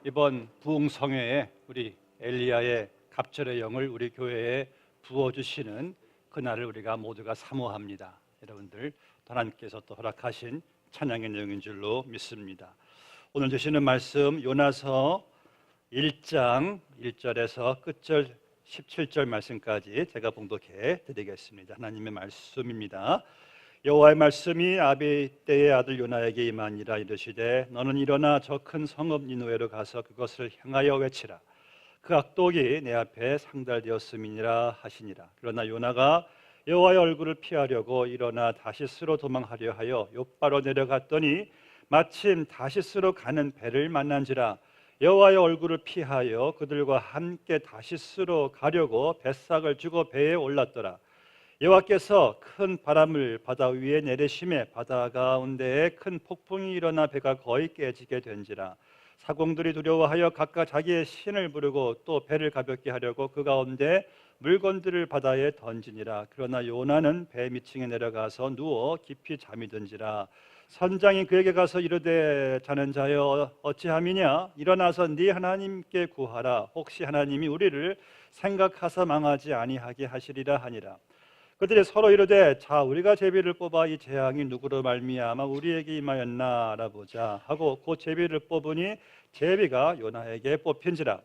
이번 부흥성회에 우리 엘리야의 갑절의 영을 우리 교회에 부어주시는 그날을 우리가 모두가 사모합니다. 여러분들 하나님께서 또 허락하신 찬양의 내용인 줄로 믿습니다. 오늘 주시는 말씀 요나서 1장 1절에서 끝절 17절 말씀까지 제가 봉독해 드리겠습니다. 하나님의 말씀입니다. 여호와의 말씀이 아비 때의 아들 요나에게 임하니라. 이르시되 너는 일어나 저 큰 성읍 니느웨로 가서 그것을 향하여 외치라. 그 악독이 내 앞에 상달되었음이니라 하시니라. 그러나 요나가 여호와의 얼굴을 피하려고 일어나 다시스로 도망하려 하여 욥바로 내려갔더니 마침 다시스로 가는 배를 만난지라. 여호와의 얼굴을 피하여 그들과 함께 다시스로 가려고 뱃삭을 주고 배에 올랐더라. 여호와께서 큰 바람을 바다 위에 내리심에 바다 가운데에 큰 폭풍이 일어나 배가 거의 깨지게 된지라. 사공들이 두려워하여 각각 자기의 신을 부르고 또 배를 가볍게 하려고 그 가운데 물건들을 바다에 던지니라. 그러나 요나는 배 밑층에 내려가서 누워 깊이 잠이 든지라. 선장이 그에게 가서 이르되 자는 자여 어찌함이냐? 일어나서 네 하나님께 구하라. 혹시 하나님이 우리를 생각하사 망하지 아니하게 하시리라 하니라. 그들이 서로 이르되 자 우리가 제비를 뽑아 이 재앙이 누구로 말미암아 우리에게 임하였나 알아보자 하고 곧 제비를 뽑으니 제비가 요나에게 뽑힌지라.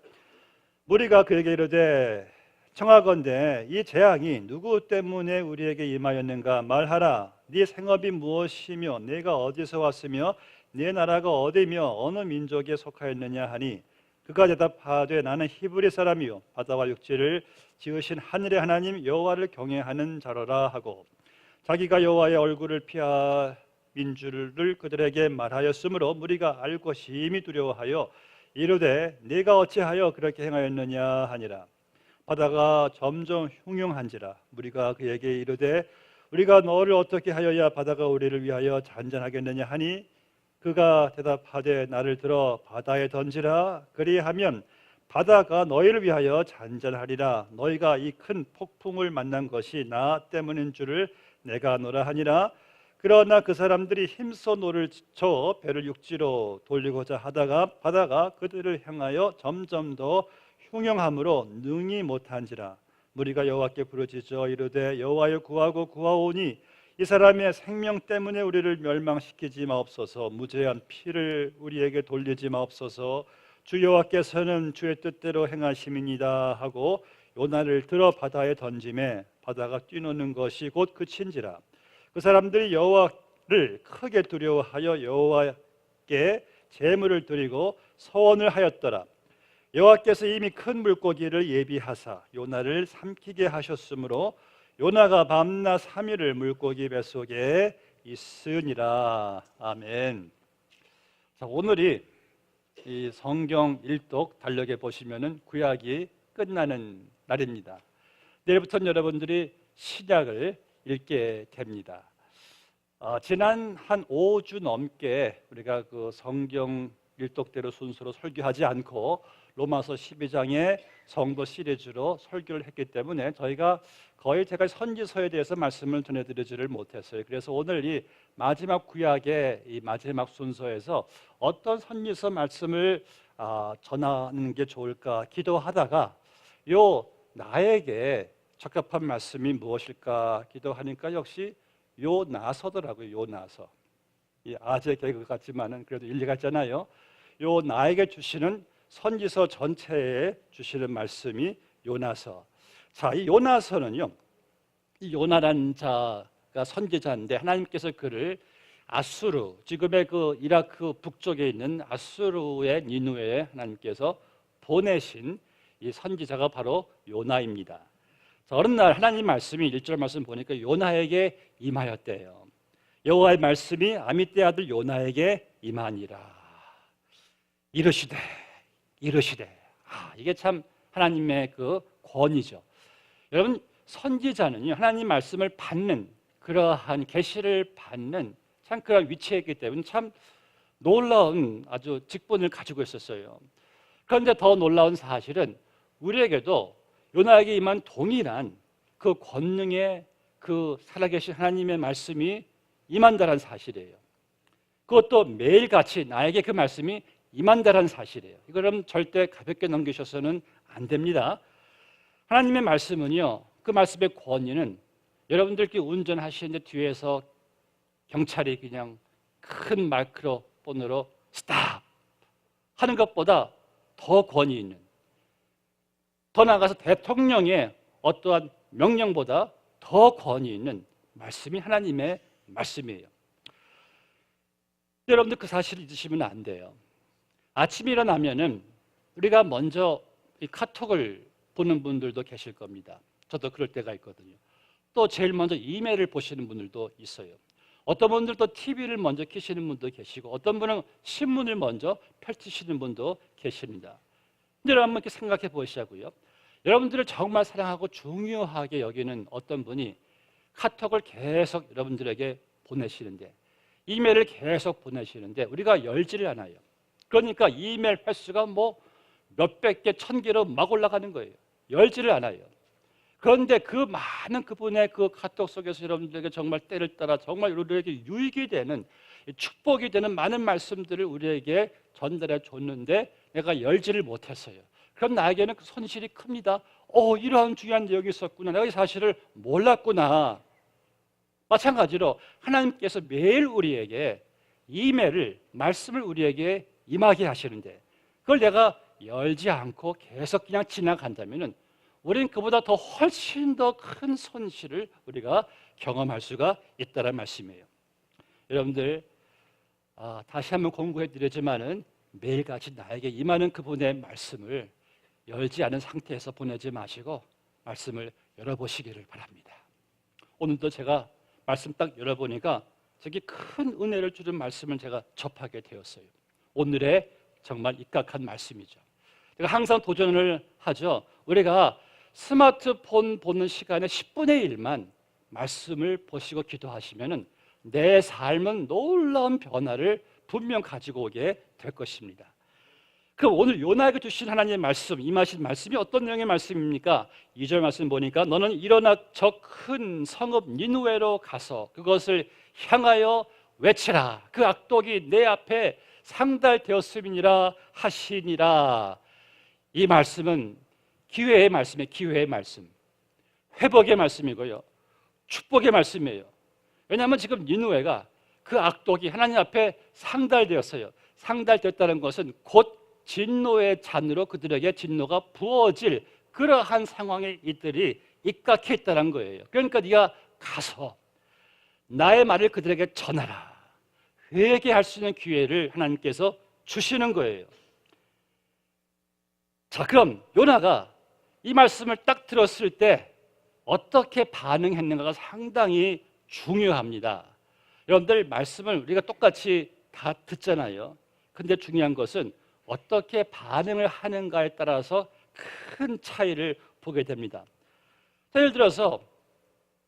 무리가 그에게 이르되 청하건대 이 재앙이 누구 때문에 우리에게 임하였는가 말하라. 네 생업이 무엇이며 네가 어디서 왔으며 네 나라가 어디며 어느 민족에 속하였느냐 하니 그가 대답하되 나는 히브리 사람이요 바다와 육지를 지으신 하늘의 하나님 여호와를 경외하는 자로라 하고 자기가 여호와의 얼굴을 피한 민주를 그들에게 말하였으므로 무리가 알고 심히 두려워하여 이르되 네가 어찌하여 그렇게 행하였느냐 하니라. 바다가 점점 흉흉한지라. 무리가 그에게 이르되 우리가 너를 어떻게 하여야 바다가 우리를 위하여 잔잔하겠느냐 하니 그가 대답하되 나를 들어 바다에 던지라. 그리하면 바다가 너희를 위하여 잔잔하리라. 너희가 이 큰 폭풍을 만난 것이 나 때문인 줄을 내가 아노라 하니라. 그러나 그 사람들이 힘써 노를 쳐 배를 육지로 돌리고자 하다가 바다가 그들을 향하여 점점 더 흉흉함으로 능히 못한지라. 무리가 여호와께 부르짖어 이르되 여호와여 구하고 구하오니 이 사람의 생명 때문에 우리를 멸망시키지 마옵소서. 무죄한 피를 우리에게 돌리지 마옵소서. 주 여호와께서는 주의 뜻대로 행하심이니이다 하고 요나를 들어 바다에 던짐에 바다가 뛰노는 것이 곧 그친지라. 그 사람들이 여호와를 크게 두려워하여 여호와께 제물을 드리고 서원을 하였더라. 여호와께서 이미 큰 물고기를 예비하사 요나를 삼키게 하셨으므로 요나가 밤낮 3일을 물고기 뱃속에 있으니라. 아멘. 자, 오늘이 이 성경 일독 달력에 보시면은 구약이 끝나는 날입니다. 내일부터는 여러분들이 신약을 읽게 됩니다. 지난 한 5주 넘게 우리가 그 성경 일독대로 순서로 설교하지 않고 로마서 12장의 성도 시리즈로 설교를 했기 때문에 저희가 거의 제가 선지서에 대해서 말씀을 전해드리지를 못했어요. 그래서 오늘 이 마지막 구약의 이 마지막 순서에서 어떤 선지서 말씀을 전하는 게 좋을까 기도하다가 나에게 적합한 말씀이 무엇일까 기도하니까 역시 요나서더라고요. 요나서. 이 아재 개그 같지만은 그래도 일리가 있잖아요. 나에게 주시는 선지서 전체에 주시는 말씀이 요나서. 자, 이 요나서는요, 이 요나라는 자가 선지자인데 하나님께서 그를 아수르, 지금의 그 이라크 북쪽에 있는 아수르의 니느웨에 하나님께서 보내신 이 선지자가 바로 요나입니다. 자, 어느 날 하나님 말씀이 1절 말씀 보니까 요나에게 임하였대요. 여호와의 말씀이 아미떼 아들 요나에게 임하니라. 이르시되 이게 참 하나님의 그 권위죠. 여러분 선지자는요 하나님 말씀을 받는 그러한 계시를 받는 참 그런 위치에 있기 때문에 참 놀라운 아주 직분을 가지고 있었어요. 그런데 더 놀라운 사실은 우리에게도 요나에게 임한 동일한 그 권능의 그 살아계신 하나님의 말씀이 임한다는 사실이에요. 그것도 매일같이 나에게 그 말씀이 임한다라는 사실이에요. 이거는 절대 가볍게 넘기셔서는 안 됩니다. 하나님의 말씀은요, 그 말씀의 권위는 여러분들께 운전하시는데 뒤에서 경찰이 그냥 큰 마이크로폰으로 스탑 하는 것보다 더 권위 있는, 더 나아가서 대통령의 어떠한 명령보다 더 권위 있는 말씀이 하나님의 말씀이에요. 여러분들 그 사실을 잊으시면 안 돼요. 아침에 일어나면은 우리가 먼저 이 카톡을 보는 분들도 계실 겁니다. 저도 그럴 때가 있거든요. 또 제일 먼저 이메일을 보시는 분들도 있어요. 어떤 분들도 TV를 먼저 켜시는 분도 계시고, 어떤 분은 신문을 먼저 펼치시는 분도 계십니다. 근데 여러분 한번 이렇게 생각해 보시자고요. 여러분들을 정말 사랑하고 중요하게 여기는 어떤 분이 카톡을 계속 여러분들에게 보내시는데, 이메일을 계속 보내시는데 우리가 열지를 않아요. 그러니까 이메일 횟수가 뭐 몇백 개, 1000개로 막 올라가는 거예요. 열지를 않아요. 그런데 그 많은 그분의 그 카톡 속에서 여러분들에게 정말 때를 따라 정말 우리에게 유익이 되는, 축복이 되는 많은 말씀들을 우리에게 전달해 줬는데 내가 열지를 못했어요. 그럼 나에게는 그 손실이 큽니다. 이러한 중요한 내용이 있었구나. 내가 이 사실을 몰랐구나. 마찬가지로 하나님께서 매일 우리에게 이메일을, 말씀을 우리에게 임하게 하시는데 그걸 내가 열지 않고 계속 그냥 지나간다면 우리는 그보다 더 훨씬 더 큰 손실을 우리가 경험할 수가 있다는 말씀이에요. 여러분들 다시 한번 공부해 드리지만은 매일같이 나에게 임하는 그분의 말씀을 열지 않은 상태에서 보내지 마시고 말씀을 열어보시기를 바랍니다. 오늘도 제가 말씀 딱 열어보니까 저기 큰 은혜를 주는 말씀을 제가 접하게 되었어요. 오늘의 정말 입각한 말씀이죠. 제가 항상 도전을 하죠. 우리가 스마트폰 보는 시간의 10분의 1만 말씀을 보시고 기도하시면 내 삶은 놀라운 변화를 분명 가지고 오게 될 것입니다. 그럼 오늘 요나에게 주신 하나님의 말씀, 임하신 말씀이 어떤 내용의 말씀입니까? 2절 말씀 보니까 너는 일어나 저 큰 성읍 니느웨로 가서 그것을 향하여 외치라. 그 악독이 내 앞에 상달되었음이니라 하시니라. 이 말씀은 기회의 말씀이에요. 기회의 말씀. 회복의 말씀이고요. 축복의 말씀이에요. 왜냐하면 지금 니느웨가 그 악독이 하나님 앞에 상달되었어요. 상달됐다는 것은 곧 진노의 잔으로 그들에게 진노가 부어질 그러한 상황에 이들이 입각해 있다는 거예요. 그러니까 네가 가서 나의 말을 그들에게 전하라. 회개할 수 있는 기회를 하나님께서 주시는 거예요. 자, 그럼 요나가 이 말씀을 딱 들었을 때 어떻게 반응했는가가 상당히 중요합니다. 여러분들 말씀을 우리가 똑같이 다 듣잖아요. 근데 중요한 것은 어떻게 반응을 하는가에 따라서 큰 차이를 보게 됩니다. 예를 들어서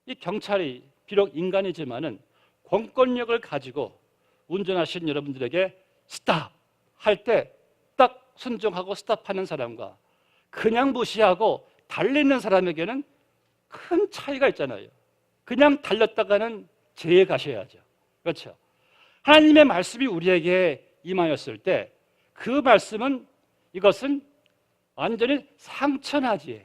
이 경찰이 비록 인간이지만은 공권력을 가지고 운전하신 여러분들에게 스탑 할 때 딱 순종하고 스탑하는 사람과 그냥 무시하고 달리는 사람에게는 큰 차이가 있잖아요. 그냥 달렸다가는 재에 가셔야죠. 그렇죠? 하나님의 말씀이 우리에게 임하였을 때 그 말씀은 이것은 완전히 상천하지에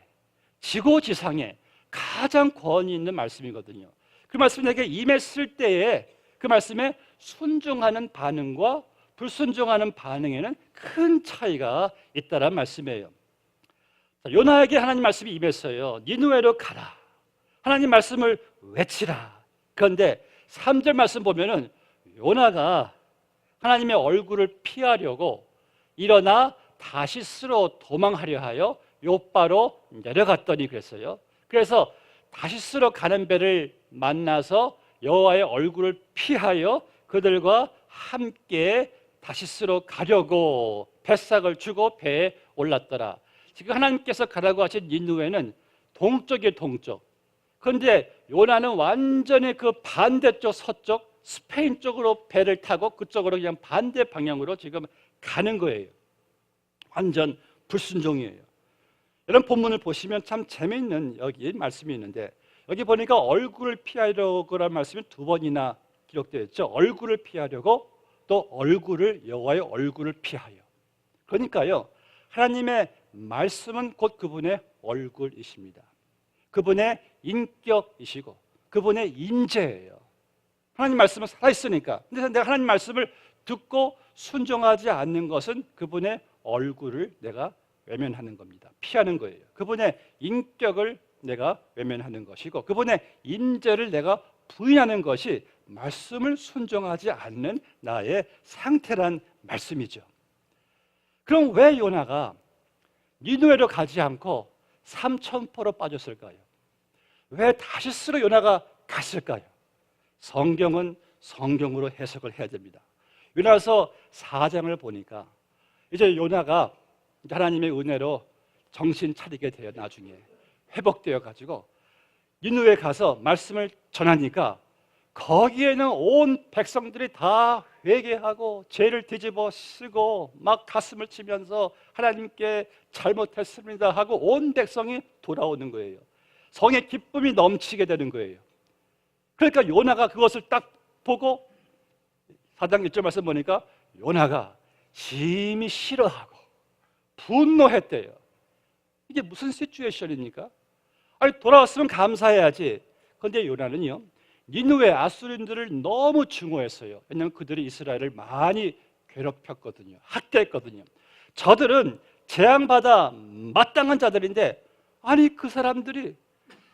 지고지상에 가장 권위 있는 말씀이거든요. 그 말씀이 내게 임했을 때에 그 말씀에 순종하는 반응과 불순종하는 반응에는 큰 차이가 있다는 말씀이에요. 요나에게 하나님 말씀이 임했어요. 니느웨로 가라. 하나님 말씀을 외치라. 그런데 3절 말씀 보면은 요나가 하나님의 얼굴을 피하려고 일어나 다시스로 도망하려 하여 요바로 내려갔더니 그랬어요. 그래서 다시스로 가는 배를 만나서 여호와의 얼굴을 피하여 그들과 함께 다시스로 가려고 뱃삭을 주고 배에 올랐더라. 지금 하나님께서 가라고 하신 니느웨는 동쪽이에요. 동쪽. 그런데 요나는 완전히 그 반대쪽 서쪽 스페인 쪽으로 배를 타고 그쪽으로 그냥 반대 방향으로 지금 가는 거예요. 완전 불순종이에요. 여러분 본문을 보시면 참 재미있는 여기 말씀이 있는데 여기 보니까 얼굴을 피하려고라는 말씀이 2번이나 기록되어 있죠. 얼굴을 피하려고 또 얼굴을 여호와의 얼굴을 피하여. 그러니까요, 하나님의 말씀은 곧 그분의 얼굴이십니다. 그분의 인격이시고 그분의 임재예요. 하나님 말씀은 살아있으니까. 근데 내가 하나님 말씀을 듣고 순종하지 않는 것은 그분의 얼굴을 내가 외면하는 겁니다. 피하는 거예요. 그분의 인격을 내가 외면하는 것이고 그분의 임재를 내가 부인하는 것이 말씀을 순종하지 않는 나의 상태란 말씀이죠. 그럼 왜 요나가 니느웨로 가지 않고 삼천포로 빠졌을까요? 왜 다시스로 요나가 갔을까요? 성경은 성경으로 해석을 해야 됩니다. 요나서 4장을 보니까 이제 요나가 하나님의 은혜로 정신 차리게 돼요. 나중에 회복되어 가지고 니느웨에 가서 말씀을 전하니까 거기에는 온 백성들이 다 회개하고 죄를 뒤집어 쓰고 막 가슴을 치면서 하나님께 잘못했습니다 하고 온 백성이 돌아오는 거예요. 성의 기쁨이 넘치게 되는 거예요. 그러니까 요나가 그것을 딱 보고 4장 1절 말씀 보니까 요나가 심히 싫어하고 분노했대요. 이게 무슨 시츄에이션입니까? 아니 돌아왔으면 감사해야지. 그런데 요나는요 니느웨 아수르인들을 너무 증오했어요. 왜냐하면 그들이 이스라엘을 많이 괴롭혔거든요. 학대했거든요. 저들은 재앙받아 마땅한 자들인데 아니 그 사람들이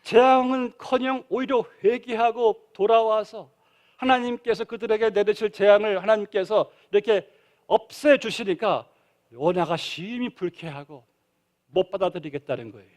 재앙은커녕 오히려 회개하고 돌아와서 하나님께서 그들에게 내리실 재앙을 하나님께서 이렇게 없애주시니까 요나가 심히 불쾌하고 못 받아들이겠다는 거예요.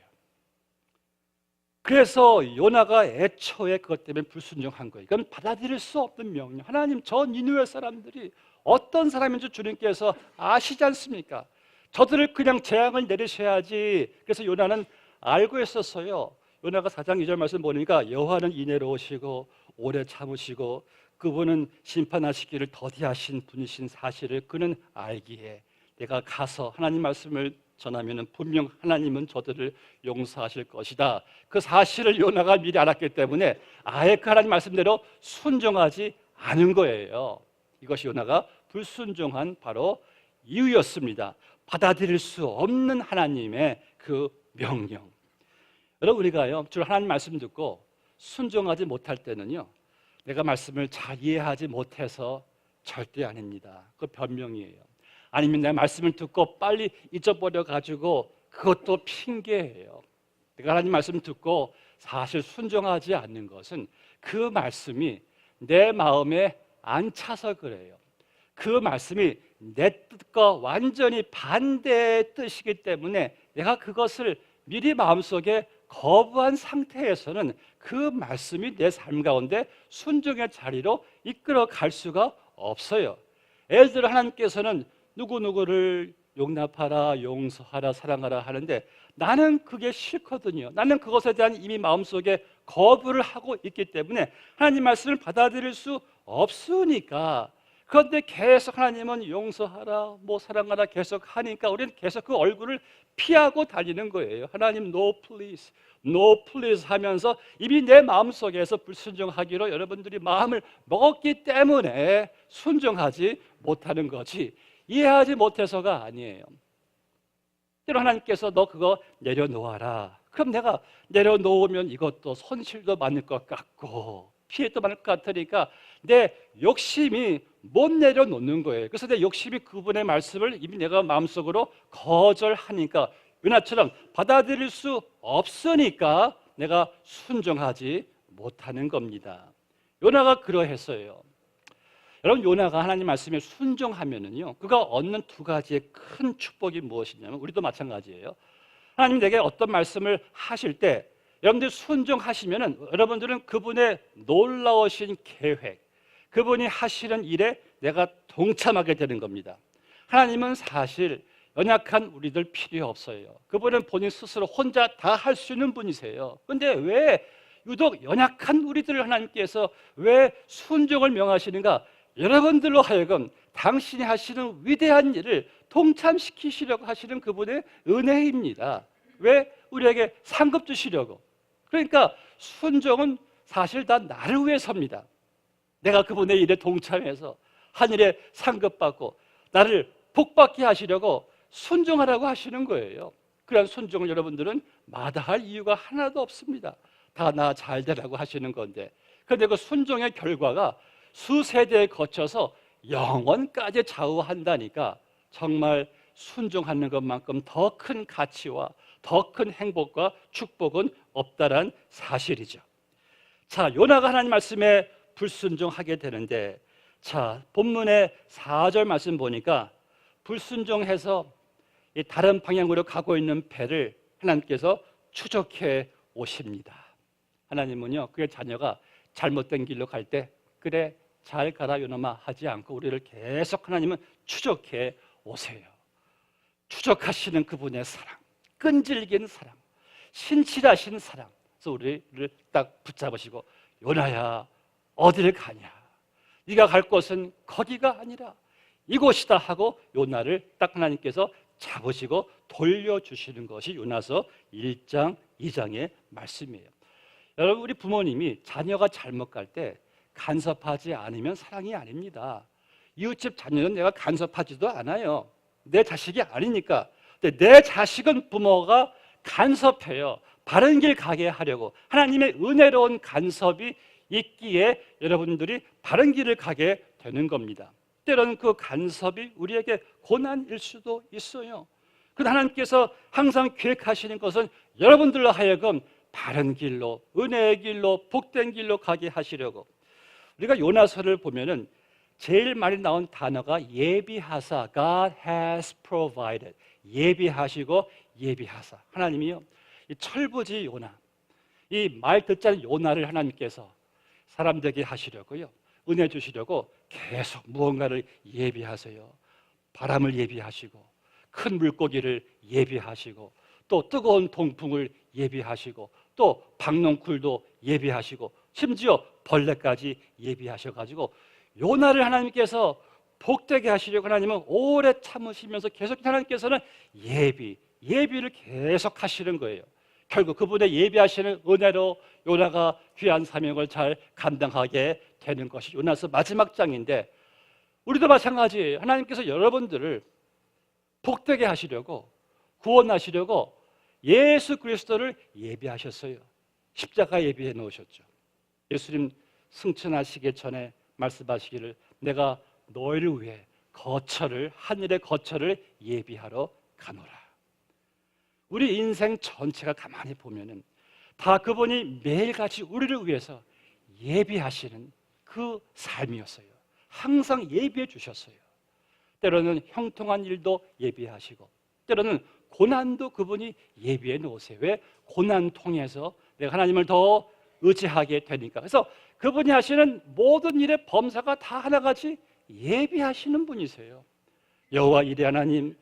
그래서 요나가 애초에 그것 때문에 불순종한 거예요. 이건 받아들일 수 없는 명령. 하나님, 저 니느웨 사람들이 어떤 사람인지 주님께서 아시지 않습니까? 저들을 그냥 재앙을 내리셔야지. 그래서 요나는 알고 있었어요. 요나가 4장 2절 말씀 보니까 여호와는 인애로우시고 오래 참으시고 그분은 심판하시기를 더디하신 분이신 사실을 그는 알기에 내가 가서 하나님 말씀을 전하면 분명 하나님은 저들을 용서하실 것이다. 그 사실을 요나가 미리 알았기 때문에 아예 그 하나님 말씀대로 순종하지 않은 거예요. 이것이 요나가 불순종한 바로 이유였습니다. 받아들일 수 없는 하나님의 그 명령. 여러분 우리가요 주로 하나님 말씀 듣고 순종하지 못할 때는요 내가 말씀을 잘 이해하지 못해서 절대 아닙니다. 그 변명이에요. 아니면 내 말씀을 듣고 빨리 잊어버려 가지고 그것도 핑계예요. 내가 하나님 말씀 듣고 사실 순종하지 않는 것은 그 말씀이 내 마음에 안 차서 그래요. 그 말씀이 내 뜻과 완전히 반대의 뜻이기 때문에 내가 그것을 미리 마음속에 거부한 상태에서는 그 말씀이 내 삶 가운데 순종의 자리로 이끌어 갈 수가 없어요. 예를 들어 하나님께서는 누구누구를 용납하라, 용서하라, 사랑하라 하는데 나는 그게 싫거든요. 나는 그것에 대한 이미 마음속에 거부를 하고 있기 때문에 하나님 말씀을 받아들일 수 없으니까. 그런데 계속 하나님은 용서하라, 뭐 사랑하라 계속 하니까 우리는 계속 그 얼굴을 피하고 다니는 거예요. 하나님 no please, no please 하면서 이미 내 마음속에서 불순종하기로 여러분들이 마음을 먹었기 때문에 순종하지 못하는 거지 이해하지 못해서가 아니에요. 때로 하나님께서 너 그거 내려놓아라. 그럼 내가 내려놓으면 이것도 손실도 많을 것 같고 피해도 많을 것 같으니까 내 욕심이 못 내려놓는 거예요. 그래서 내 욕심이 그분의 말씀을 이미 내가 마음속으로 거절하니까 요나처럼 받아들일 수 없으니까 내가 순종하지 못하는 겁니다. 요나가 그러했어요. 여러분 요나가 하나님 말씀에 순종하면은요 그가 얻는 두 가지의 큰 축복이 무엇이냐면 우리도 마찬가지예요. 하나님 내게 어떤 말씀을 하실 때 여러분들이 순종하시면은 여러분들은 그분의 놀라우신 계획, 그분이 하시는 일에 내가 동참하게 되는 겁니다. 하나님은 사실 연약한 우리들 필요 없어요. 그분은 본인 스스로 혼자 다 할 수 있는 분이세요. 그런데 왜 유독 연약한 우리들을 하나님께서 왜 순종을 명하시는가? 여러분들로 하여금 당신이 하시는 위대한 일을 동참시키시려고 하시는 그분의 은혜입니다. 왜? 우리에게 상급 주시려고. 그러니까 순종은 사실 다 나를 위해서입니다. 내가 그분의 일에 동참해서 하늘에 상급 받고 나를 복받게 하시려고 순종하라고 하시는 거예요. 그런 순종을 여러분들은 마다할 이유가 하나도 없습니다. 다 나 잘 되라고 하시는 건데, 그런데 그 순종의 결과가 수세대에 거쳐서 영원까지 좌우한다니까 정말 순종하는 것만큼 더 큰 가치와 더 큰 행복과 축복은 없다란 사실이죠. 자, 요나가 하나님 말씀에 불순종하게 되는데, 자, 본문의 4절 말씀 보니까 불순종해서 이 다른 방향으로 가고 있는 배를 하나님께서 추적해 오십니다. 하나님은요, 그의 자녀가 잘못된 길로 갈 때 그래 잘 가라 요나마 하지 않고 우리를 계속 하나님은 추적해 오세요. 추적하시는 그분의 사랑, 끈질긴 사랑, 신실하신 사랑, 그래서 우리를 딱 붙잡으시고 요나야 어디를 가냐, 네가 갈 곳은 거기가 아니라 이곳이다 하고 요나를 딱 하나님께서 잡으시고 돌려주시는 것이 요나서 1장 2장의 말씀이에요. 여러분, 우리 부모님이 자녀가 잘못 갈 때 간섭하지 않으면 사랑이 아닙니다. 이웃집 자녀는 내가 간섭하지도 않아요. 내 자식이 아니니까. 근데 내 자식은 부모가 간섭해요. 바른 길 가게 하려고. 하나님의 은혜로운 간섭이 있기에 여러분들이 바른 길을 가게 되는 겁니다. 때로는 그 간섭이 우리에게 고난일 수도 있어요. 그런데 하나님께서 항상 계획하시는 것은 여러분들로 하여금 바른 길로, 은혜의 길로, 복된 길로 가게 하시려고. 우리가 요나서를 보면은 제일 많이 나온 단어가 예비하사, God has provided. 예비하시고 예비하사. 하나님이요, 이 철부지 요나, 이 말 듣지 않은 요나를 하나님께서 사람되게 하시려고요, 은혜 주시려고 계속 무언가를 예비하세요. 바람을 예비하시고 큰 물고기를 예비하시고 또 뜨거운 동풍을 예비하시고 또 박농쿨도 예비하시고 심지어 벌레까지 예비하셔가지고 요나를 하나님께서 복되게 하시려고 하나님은 오래 참으시면서 계속 하나님께서는 예비를 계속 하시는 거예요. 결국 그분의 예비하시는 은혜로 요나가 귀한 사명을 잘 감당하게 되는 것이 요나서 마지막 장인데, 우리도 마찬가지 하나님께서 여러분들을 복되게 하시려고, 구원하시려고 예수 그리스도를 예비하셨어요. 십자가 예비해 놓으셨죠. 예수님 승천하시기 전에 말씀하시기를 내가 너희를 위해 하늘의 거처를 예비하러 가노라. 우리 인생 전체가 가만히 보면은 다 그분이 매일같이 우리를 위해서 예비하시는 그 삶이었어요. 항상 예비해 주셨어요. 때로는 형통한 일도 예비하시고 때로는 고난도 그분이 예비해 놓으세요. 왜? 고난 통해서 내가 하나님을 더 의지하게 되니까. 그래서 그분이 하시는 모든 일의 범사가 다 하나같이 예비하시는 분이세요. 여호와 이레 하나님,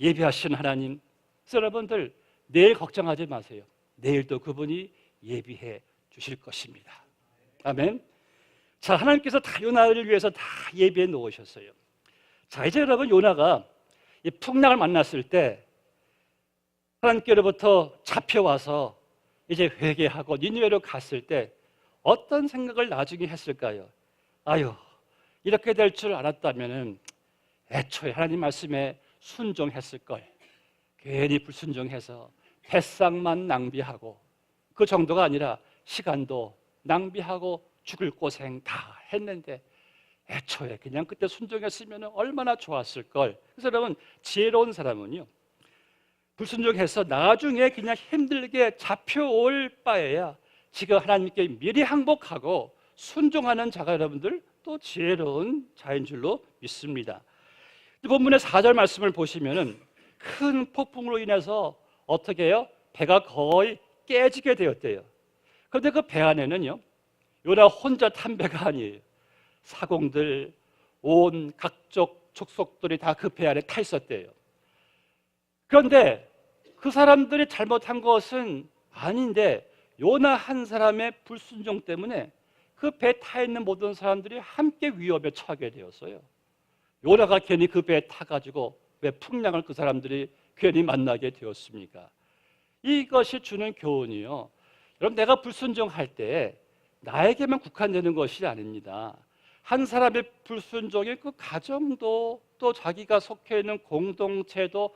예비하시는 하나님. 그래서 여러분들 내일 걱정하지 마세요. 내일도 그분이 예비해 주실 것입니다. 아멘. 자, 하나님께서 다 요나를 위해서 다 예비해 놓으셨어요. 자, 이제 여러분, 요나가 이 풍랑을 만났을 때 하나님께로부터 잡혀와서 이제 회개하고 니느웨로 갔을 때 어떤 생각을 나중에 했을까요? 아유, 이렇게 될 줄 알았다면 애초에 하나님 말씀에 순종했을 걸. 괜히 불순종해서 뱃상만 낭비하고 그 정도가 아니라 시간도 낭비하고 죽을 고생 다 했는데 애초에 그냥 그때 순종했으면 얼마나 좋았을 걸. 그래서 여러분, 지혜로운 사람은요, 불순종해서 나중에 그냥 힘들게 잡혀올 바에야 지금 하나님께 미리 항복하고 순종하는 자가 여러분들 또 지혜로운 자인 줄로 믿습니다. 본문의 4절 말씀을 보시면은 큰 폭풍으로 인해서 어떻게 해요? 배가 거의 깨지게 되었대요. 그런데 그 배 안에는요, 요나 혼자 탄 배가 아니에요. 사공들, 온 각종 족속들이 다 그 배 안에 타 있었대요. 그런데 그 사람들이 잘못한 것은 아닌데 요나 한 사람의 불순종 때문에 그 배 타 있는 모든 사람들이 함께 위협에 처하게 되었어요. 요나가 괜히 그 배에 타가지고 왜 풍랑을 그 사람들이 괜히 만나게 되었습니까? 이것이 주는 교훈이요, 여러분, 내가 불순종할 때 나에게만 국한되는 것이 아닙니다. 한 사람의 불순종이 그 가정도 또 자기가 속해 있는 공동체도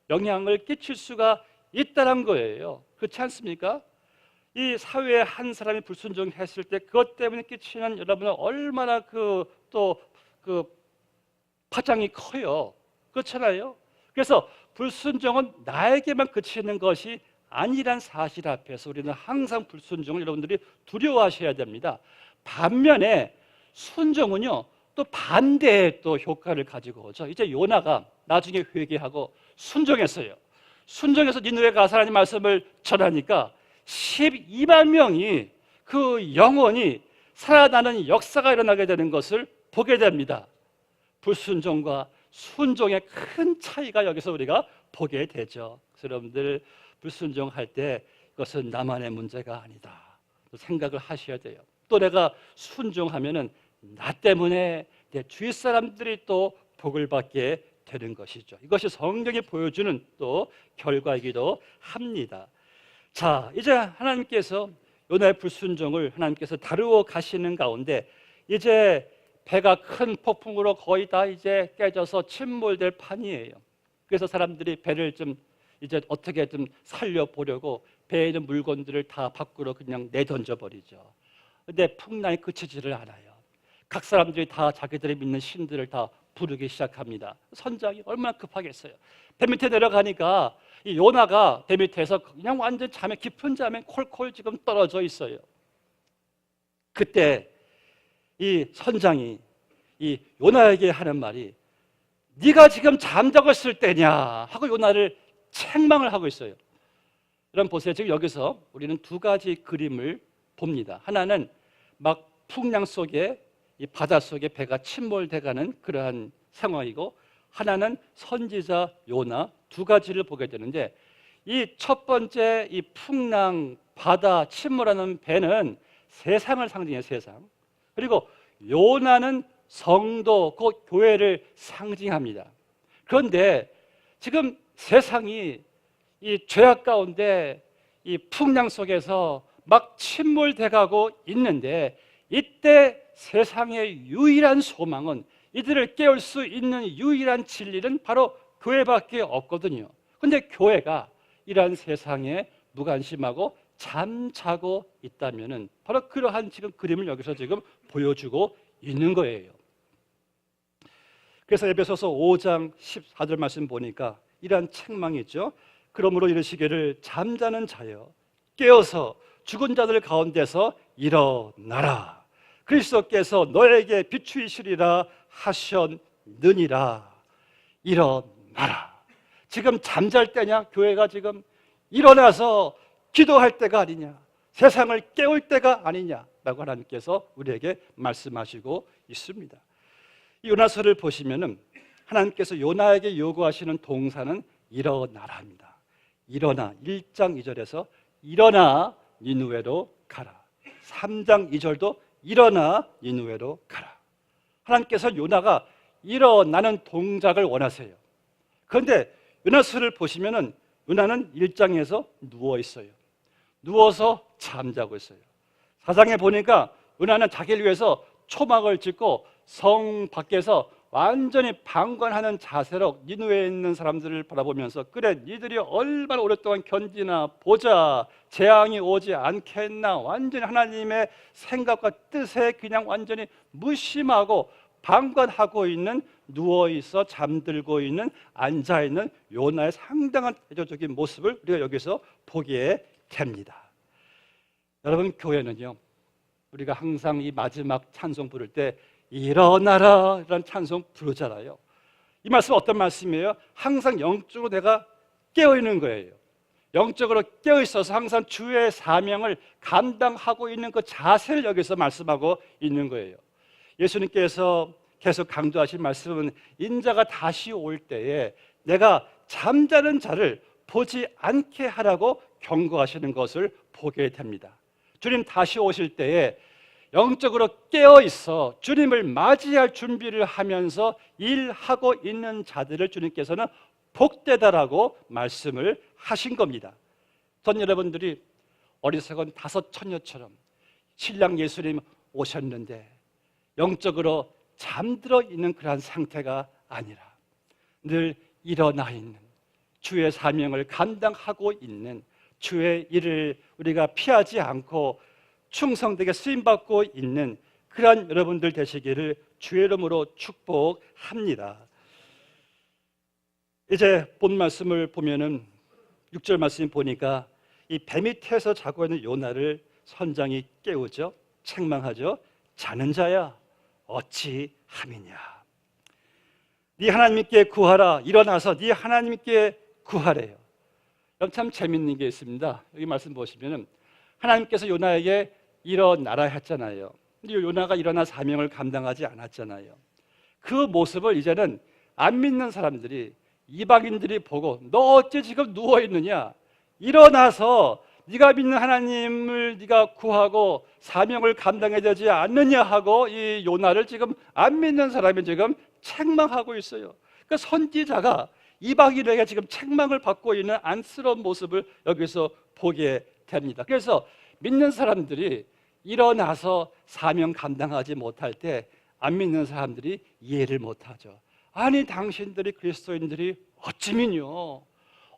영향을 끼칠 수가 있다는 거예요. 그렇지 않습니까? 이 사회에 한 사람이 불순종했을 때 그것 때문에 끼치는 여러분은 얼마나 그 파장이 커요. 그렇잖아요. 그래서 불순종은 나에게만 그치는 것이 아니란 사실 앞에서 우리는 항상 불순종을 여러분들이 두려워하셔야 됩니다. 반면에 순종은요, 또 반대의 또 효과를 가지고 오죠. 이제 요나가 나중에 회개하고 순종했어요. 순종해서 니느웨 가서 하나님 말씀을 전하니까 12만 명이 그 영혼이 살아나는 역사가 일어나게 되는 것을 보게 됩니다. 불순종과 순종의 큰 차이가 여기서 우리가 보게 되죠. 그래서 여러분들 불순종할 때 이것은 나만의 문제가 아니다 생각을 하셔야 돼요. 또 내가 순종하면은 나 때문에 내 주위 사람들이 또 복을 받게 되는 것이죠. 이것이 성경이 보여주는 또 결과이기도 합니다. 자, 이제 하나님께서 요나의 불순종을 하나님께서 다루어 가시는 가운데 이제 배가 큰 폭풍으로 거의 다 이제 깨져서 침몰될 판이에요. 그래서 사람들이 배를 좀 이제 어떻게 좀 살려보려고 배에 있는 물건들을 다 밖으로 그냥 내던져 버리죠. 근데 풍랑이 그치지를 않아요. 각 사람들이 다 자기들이 믿는 신들을 다 부르기 시작합니다. 선장이 얼마나 급하겠어요. 배 밑에 내려가니까 이 요나가 배 밑에서 그냥 완전 잠에 깊은 잠에 콜콜 지금 떨어져 있어요. 그때 이 선장이 이 요나에게 하는 말이 네가 지금 잠자고 있을 때냐 하고 요나를 책망을 하고 있어요. 여러분 보세요. 지금 여기서 우리는 두 가지 그림을 봅니다. 하나는 막 풍랑 속에 이 바닷속에 배가 침몰돼가는 그러한 상황이고, 하나는 선지자 요나, 두 가지를 보게 되는데, 이 첫 번째 이 풍랑, 바다, 침몰하는 배는 세상을 상징해요. 세상. 그리고 요나는 성도, 그 교회를 상징합니다. 그런데 지금 세상이 이 죄악 가운데 이 풍랑 속에서 막 침몰돼가고 있는데, 이때 세상의 유일한 소망은, 이들을 깨울 수 있는 유일한 진리는 바로 교회밖에 없거든요. 그런데 교회가 이러한 세상에 무관심하고 잠자고 있다면은 바로 그러한 지금 그림을 여기서 지금 보여주고 있는 거예요. 그래서 에베소서 5장 14절 말씀 보니까 이러한 책망이 있죠. 그러므로 이르시기를 잠자는 자여 깨어서 죽은 자들 가운데서 일어나라. 그리스도께서 너에게 비추이시리라 하셨느니라. 일어나라. 지금 잠잘 때냐? 교회가 지금 일어나서 기도할 때가 아니냐? 세상을 깨울 때가 아니냐라고 하나님께서 우리에게 말씀하시고 있습니다. 이 요나서를 보시면은 하나님께서 요나에게 요구하시는 동사는 일어나라입니다. 일어나. 1장 2절에서 일어나 니느웨로 가라. 3장 2절도 일어나 니느웨로 가라. 하나님께서 요나가 일어나는 동작을 원하세요. 그런데 요나서를 보시면은 요나는 1장에서 누워 있어요. 누워서 잠자고 있어요. 4장에 보니까 요나는 자기를 위해서 초막을 짓고 성 밖에서 완전히 방관하는 자세로 니느웨에 있는 사람들을 바라보면서 그래 니들이 얼마나 오랫동안 견디나 보자, 재앙이 오지 않겠나, 완전히 하나님의 생각과 뜻에 그냥 완전히 무심하고 방관하고 있는, 누워있어 잠들고 있는, 앉아있는 요나의 상당한 대조적인 모습을 우리가 여기서 보게 됩니다. 여러분, 교회는요, 우리가 항상 이 마지막 찬송 부를 때 일어나라 라는 찬송 부르잖아요. 이 말씀 어떤 말씀이에요? 항상 영적으로 내가 깨어있는 거예요. 영적으로 깨어있어서 항상 주의 사명을 감당하고 있는 그 자세를 여기서 말씀하고 있는 거예요. 예수님께서 계속 강조하신 말씀은 인자가 다시 올 때에 내가 잠자는 자를 보지 않게 하라고 경고하시는 것을 보게 됩니다. 주님 다시 오실 때에 영적으로 깨어있어 주님을 맞이할 준비를 하면서 일하고 있는 자들을 주님께서는 복되다라고 말씀을 하신 겁니다. 전 여러분들이 어리석은 다섯 처녀처럼 신랑 예수님 오셨는데 영적으로 잠들어 있는 그러한 상태가 아니라 늘 일어나 있는, 주의 사명을 감당하고 있는, 주의 일을 우리가 피하지 않고 충성되게 쓰임받고 있는 그러한 여러분들 되시기를 주의 이름으로 축복합니다. 이제 본 말씀을 보면은 6절 말씀 보니까 이 배 밑에서 자고 있는 요나를 선장이 깨우죠. 책망하죠. 자는 자야 어찌 함이냐. 네 하나님께 구하라. 일어나서 네 하나님께 구하래요. 참 재밌는 게 있습니다. 여기 말씀 보시면은 하나님께서 요나에게 일어나라 했잖아요. 근데 요나가 일어나 사명을 감당하지 않았잖아요. 그 모습을 이제는 안 믿는 사람들이, 이방인들이 보고 너 어째 지금 누워 있느냐? 일어나서 네가 믿는 하나님을 네가 구하고 사명을 감당해야 되지 않느냐 하고 이 요나를 지금 안 믿는 사람이 지금 책망하고 있어요. 그러니까 선지자가 이방인에게 지금 책망을 받고 있는 안쓰러운 모습을 여기서 보게 됩니다. 그래서 믿는 사람들이 일어나서 사명 감당하지 못할 때 안 믿는 사람들이 이해를 못하죠. 아니 당신들이 그리스도인들이 어찌민요?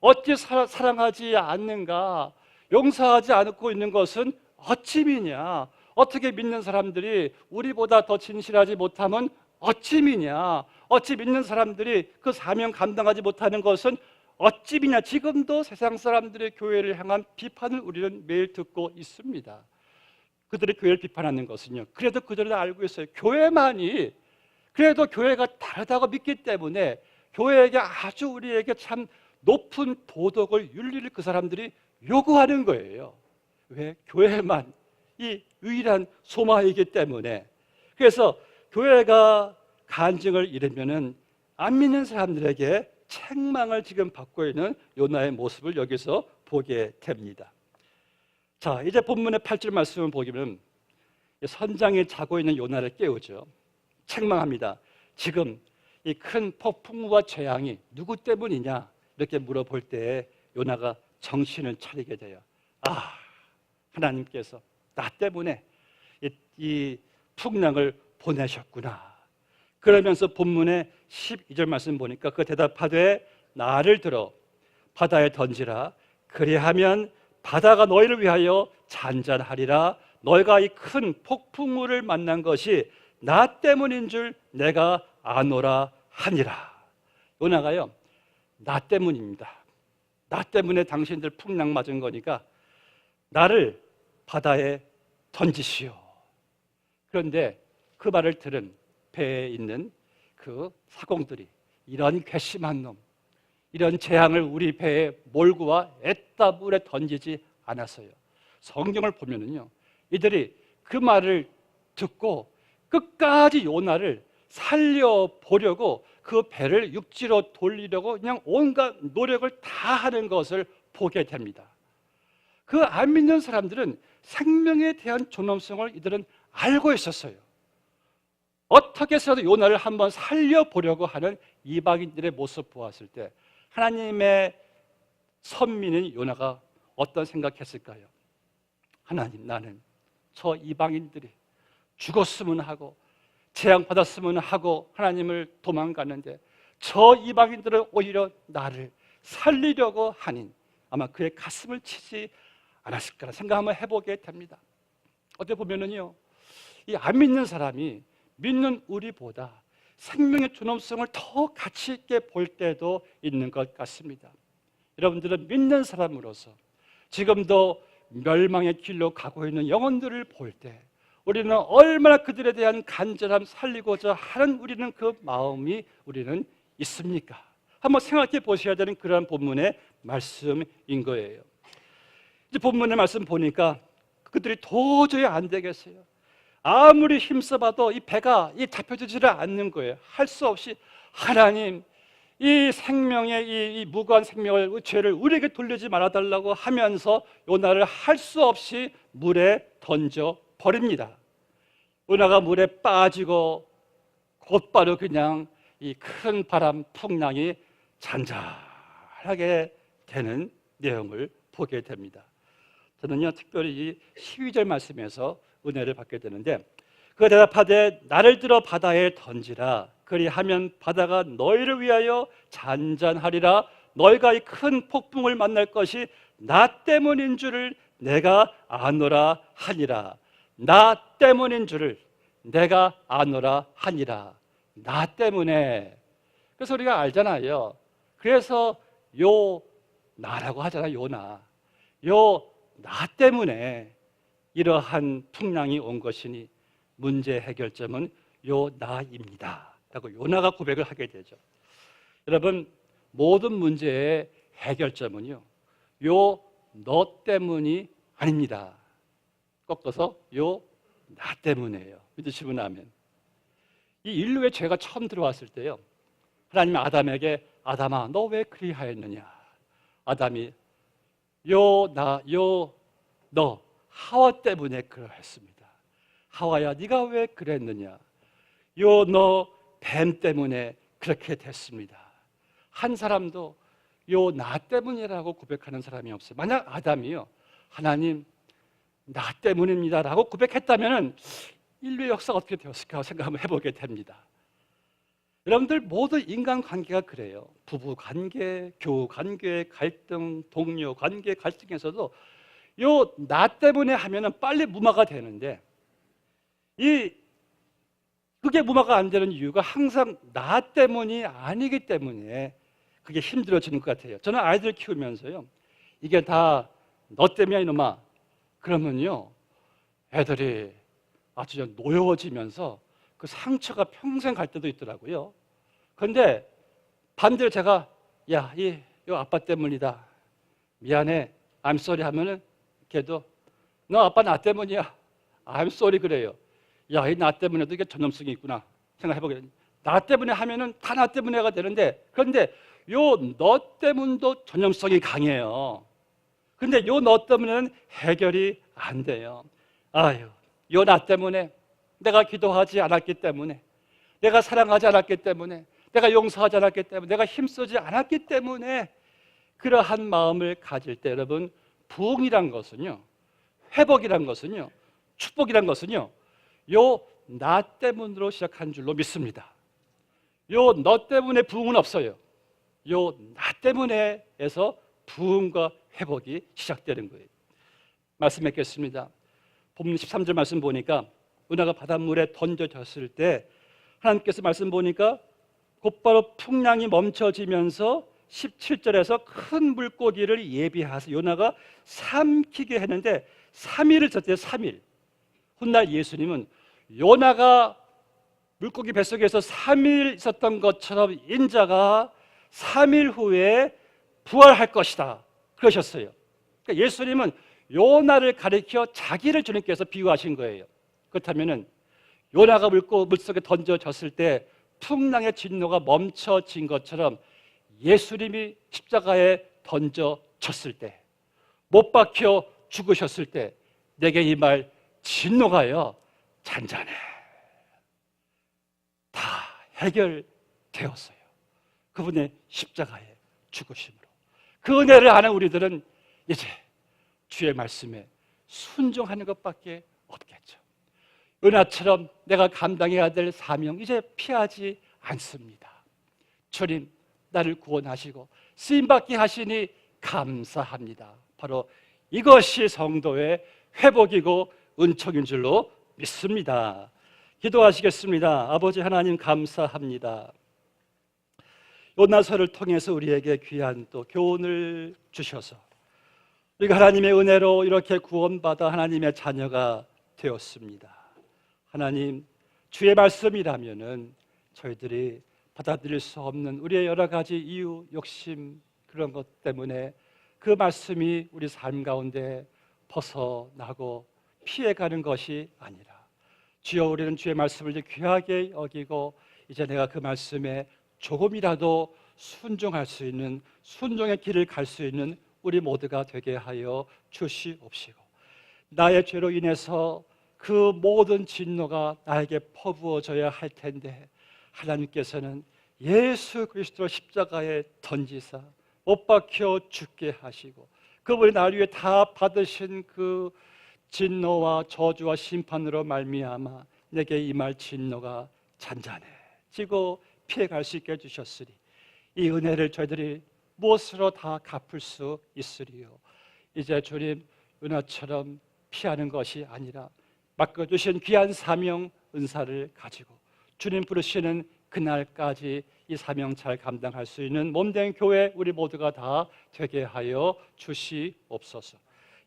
어찌 사랑하지 않는가? 용서하지 않고 있는 것은 어찌미냐? 어떻게 믿는 사람들이 우리보다 더 진실하지 못하면 어찌미냐? 어찌 믿는 사람들이 그 사명 감당하지 못하는 것은 어찌미냐? 지금도 세상 사람들의 교회를 향한 비판을 우리는 매일 듣고 있습니다. 그들의 교회를 비판하는 것은요, 그래도 그들은 알고 있어요. 교회만이 그래도 교회가 다르다고 믿기 때문에 교회에게 아주 우리에게 참 높은 도덕을, 윤리를 그 사람들이 요구하는 거예요. 왜? 교회만 이 유일한 소망이기 때문에. 그래서 교회가 간증을 잃으면은 안 믿는 사람들에게 책망을 지금 받고 있는 요나의 모습을 여기서 보게 됩니다. 자, 이제 본문의 8절 말씀을 보면 선장에 자고 있는 요나를 깨우죠. 책망합니다. 지금 이 큰 폭풍우와 재앙이 누구 때문이냐 이렇게 물어볼 때 요나가 정신을 차리게 돼요. 아, 하나님께서 나 때문에 이 풍랑을 보내셨구나. 그러면서 본문의 12절 말씀 보니까 그 대답하되 나를 들어 바다에 던지라. 그리하면 바다가 너희를 위하여 잔잔하리라. 너희가 이 큰 폭풍우를 만난 것이 나 때문인 줄 내가 아노라 하니라. 요나가요, 나 때문입니다. 나 때문에 당신들 풍랑 맞은 거니까 나를 바다에 던지시오. 그런데 그 말을 들은 배에 있는 그 사공들이 이런 괘씸한 놈, 이런 재앙을 우리 배에 몰고 와 애따 물에 던지지 않았어요. 성경을 보면은요, 이들이 그 말을 듣고 끝까지 요나를 살려보려고 그 배를 육지로 돌리려고 그냥 온갖 노력을 다 하는 것을 보게 됩니다. 그 안 믿는 사람들은 생명에 대한 존엄성을 이들은 알고 있었어요. 어떻게 해서든 요나를 한번 살려보려고 하는 이방인들의 모습 보았을 때 하나님의 선민인 요나가 어떤 생각했을까요? 하나님, 나는 저 이방인들이 죽었으면 하고 재앙받았으면 하고 하나님을 도망가는데 저 이방인들은 오히려 나를 살리려고 하니 아마 그의 가슴을 치지 않았을까 생각 한번 해보게 됩니다. 어떻게 보면은요, 이 안 믿는 사람이 믿는 우리보다 생명의 존엄성을 더 가치 있게 볼 때도 있는 것 같습니다. 여러분들은 믿는 사람으로서 지금도 멸망의 길로 가고 있는 영혼들을 볼 때 우리는 얼마나 그들에 대한 간절함 살리고자 하는 우리는 그 마음이 우리는 있습니까? 한번 생각해 보셔야 되는 그러한 본문의 말씀인 거예요. 이제 본문의 말씀 보니까 그들이 도저히 안 되겠어요. 아무리 힘써봐도 이 배가 잡혀지지를 않는 거예요. 할 수 없이 하나님, 이 생명의 이 무고한 생명을, 죄를 우리에게 돌리지 말아달라고 하면서 요나를 할 수 없이 물에 던져 버립니다. 요나가 물에 빠지고 곧바로 그냥 이 큰 바람 풍랑이 잔잔하게 되는 내용을 보게 됩니다. 저는요, 특별히 이 12절 말씀에서 은혜를 받게 되는데, 그 대답하되 나를 들어 바다에 던지라. 그리하면 바다가 너희를 위하여 잔잔하리라. 너희가 이 큰 폭풍을 만날 것이 나 때문인 줄을 내가 아노라 하니라. 나 때문인 줄을 내가 아노라 하니라. 나 때문에. 그래서 우리가 알잖아요. 그래서 요 나라고 하잖아요. 요나. 요 나 때문에 이러한 풍랑이 온 것이니 문제 해결점은 요 나입니다 라고 요나가 고백을 하게 되죠. 여러분, 모든 문제의 해결점은요, 요 너 때문이 아닙니다. 꺾어서 요 나 때문이에요. 믿으시면 아멘. 이 인류의 죄가 처음 들어왔을 때요, 하나님이 아담에게 아담아 너 왜 그리하였느냐. 아담이 너 하와 때문에 그러했습니다. 하와야 네가 왜 그랬느냐. 너 뱀 때문에 그렇게 됐습니다. 한 사람도 나 때문이라고 고백하는 사람이 없어요. 만약 아담이요, 하나님 나 때문입니다 라고 고백했다면 인류의 역사가 어떻게 되었을까 생각 한번 해보게 됩니다. 여러분들 모두 인간관계가 그래요. 부부관계, 교우관계, 갈등, 동료관계, 갈등에서도 나 때문에 하면은 빨리 무마가 되는데, 그게 무마가 안 되는 이유가 항상 나 때문이 아니기 때문에 그게 힘들어지는 것 같아요. 저는 아이들 키우면서요, 이게 다 너 때문이야 이놈아 그러면요, 애들이 아주 노여워지면서 그 상처가 평생 갈 때도 있더라고요. 그런데 반대로 제가 이거 아빠 때문이다, 미안해, I'm sorry 하면은 걔도 너 아빠 나 때문이야, I'm sorry 그래요. 이 나 때문에도 이게 전염성이 있구나 생각해보게. 나 때문에 하면은 다 나 때문에가 되는데, 그런데 너 때문도 전염성이 강해요. 근데 너 때문에는 해결이 안 돼요. 나 때문에, 내가 기도하지 않았기 때문에, 내가 사랑하지 않았기 때문에, 내가 용서하지 않았기 때문에, 내가 힘쓰지 않았기 때문에, 그러한 마음을 가질 때 여러분, 부흥이란 것은요, 회복이란 것은요, 축복이란 것은요, 나 때문으로 시작한 줄로 믿습니다. 너 때문에 부흥은 없어요. 나 때문에에서 부흥과 회복이 시작되는 거예요. 말씀 맺겠습니다. 본문 13절 말씀 보니까 은하가 바닷물에 던져졌을 때 하나님께서 말씀 보니까 곧바로 풍랑이 멈춰지면서 17절에서 큰 물고기를 예비하셔서 요나가 삼키게 했는데 3일을 졌대요. 3일. 훗날 예수님은 요나가 물고기 뱃속에서 3일 있었던 것처럼 인자가 3일 후에 부활할 것이다 그러셨어요. 그러니까 예수님은 요나를 가리켜 자기를 주님께서 비유하신 거예요. 그렇다면 요나가 물속에 던져졌을 때 풍랑의 진노가 멈춰진 것처럼 예수님이 십자가에 던져졌을 때, 못 박혀 죽으셨을 때 내게 이 말 진노가요 잔잔해 다 해결되었어요. 그분의 십자가의 죽으심으로. 그 은혜를 아는 우리들은 이제 주의 말씀에 순종하는 것밖에 없겠죠. 은하처럼 내가 감당해야 될 사명 이제 피하지 않습니다. 주님 나를 구원하시고 쓰임받게 하시니 감사합니다. 바로 이것이 성도의 회복이고 은총인 줄로 믿습니다. 기도하시겠습니다. 아버지 하나님 감사합니다. 요나서를 통해서 우리에게 귀한 또 교훈을 주셔서 우리가 하나님의 은혜로 이렇게 구원받아 하나님의 자녀가 되었습니다. 하나님, 주의 말씀이라면은 저희들이 받아들일 수 없는 우리의 여러 가지 이유, 욕심 그런 것 때문에 그 말씀이 우리 삶 가운데 벗어나고 피해가는 것이 아니라 주여 우리는 주의 말씀을 이제 귀하게 여기고 이제 내가 그 말씀에 조금이라도 순종할 수 있는 순종의 길을 갈 수 있는 우리 모두가 되게 하여 주시옵시고 나의 죄로 인해서 그 모든 진노가 나에게 퍼부어져야 할 텐데 하나님께서는 예수 그리스도 십자가에 던지사 못 박혀 죽게 하시고 그분이 나를 위해 다 받으신 그 진노와 저주와 심판으로 말미암아 내게 임할 진노가 잔잔해지고 피해갈 수 있게 해주셨으니 이 은혜를 저희들이 무엇으로 다 갚을 수 있으리요. 이제 주님 은하처럼 피하는 것이 아니라 맡겨주신 귀한 사명 은사를 가지고 주님 부르시는 그날까지 이 사명 잘 감당할 수 있는 몸된 교회 우리 모두가 다 되게 하여 주시옵소서.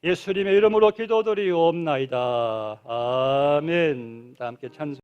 예수님의 이름으로 기도드리옵나이다. 아멘. 다 함께 찬송.